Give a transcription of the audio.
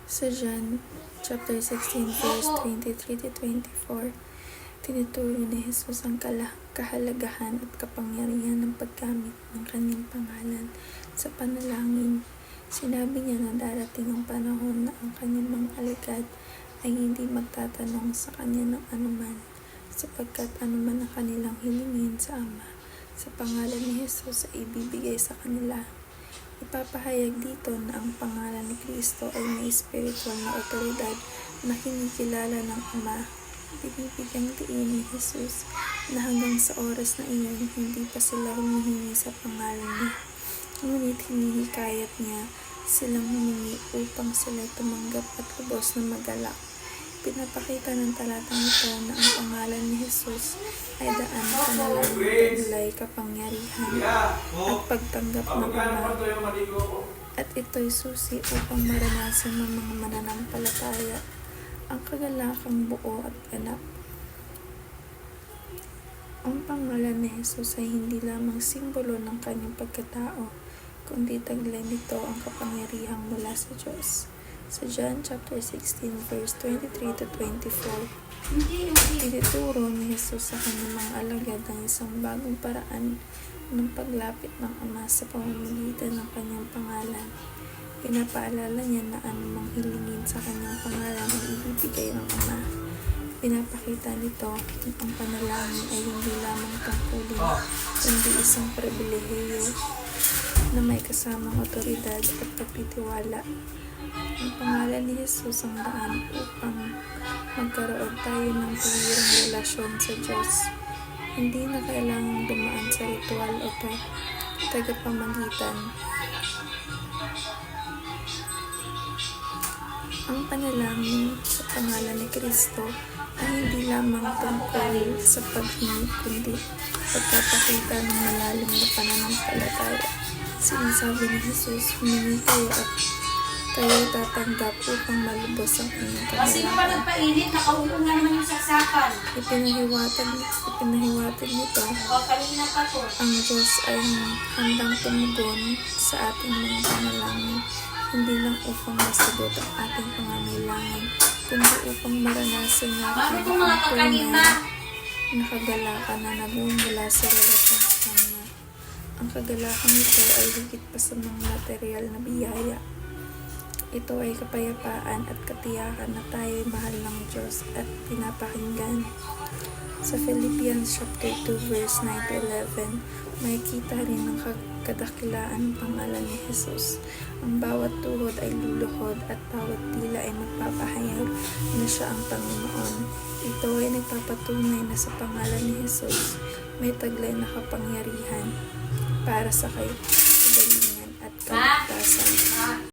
Sa John chapter 16 verse 23 to 24, tinuturo ni Jesus ang kahalagahan at kapangyarihan ng paggamit ng kanyang pangalan sa panalangin. Sinabi niya na darating ang panahon na ang kanyang mga alagad ay hindi magtatanong sa kanya ng anuman, sapagkat anuman ang kanilang hilingin sa Ama, sa pangalan ni Jesus ay ibibigay sa kanila. Ipapahayag dito na ang pangalan ni Kristo ay may spiritual na otoridad na kinikilala ng Ama. Binibigyang diin ni Jesus na hanggang sa oras na iyon, hindi pa sila humihingi sa pangalan niya. Ngunit hinihikayat niya silang humingi upang sila tumanggap at lubos na magalak. Pinapakita ng talatang ito na ang pangalan ni Jesus ay daan ng panalangin, taglay, kapangyarihan at pagtanggap ng Ama. At ito'y susi upang maranasan ng mga mananampalataya ang kagalakang buo at ganap. Ang pangalan ni Jesus ay hindi lamang simbolo ng kanyang pagkatao, kundi taglay nito ang kapangyarihang mula sa Diyos. Sa John chapter 16 verse 23 to 24, tinuturo ni Jesus sa kanyang mga alagad ang isang bagong paraan ng paglapit ng Ama sa pamamagitan ng kanyang pangalan. Pinapaalala niya na anumang hilingin sa kanyang pangalan ay ibibigay ng Ama. Pinapakita nito na ang panalangin ay hindi lamang tungkulin, kundi isang pribilehiyo na may kasamang otoridad at pagtitiwala. Ang pangalan ni Jesus ang daan upang magkaroon tayo ng tuwirang relasyon sa Diyos. Hindi na kailangang dumaan sa ritual o tagapamagitan. Ang panalangin sa pangalan ni Kristo ay hindi lamang tungkol sa paghingi, kundi pagpapakita ng malalim na pananampalataya. Sinasabi ni Jesus, humingi kayo at kayo tatanggap upang malubos ang inyong Sino pa kabalakan. nagpainit? Nakaupo nga naman yung saksakan. Ipinahiwatig nito, Kanina pa to. ang Diyos ay handang tumugon sa ating mga panalangin, hindi lang upang masagot ang ating pangangailangan, kundi upang maranasan natin Bakit yung mga kakanina? na kagalakan na nagmumula sa relasyon sa Kanya. Ang kagalakan nito ay higit pa sa mga material na biyaya. Ito ay kapayapaan at katiyakan na tayo'y mahal ng Diyos at pinapakinggan. Sa Philippians chapter 2 verse 9 to 11, makikita rin ang kadakilaan ng pangalan ni Jesus. Ang bawat tuhod ay luluhod at bawat dila ay magpapahayag na siya ang Panginoon. Ito ay nagpapatunay na sa pangalan ni Jesus may taglay na kapangyarihan para sa kagalingan at kaligtasan.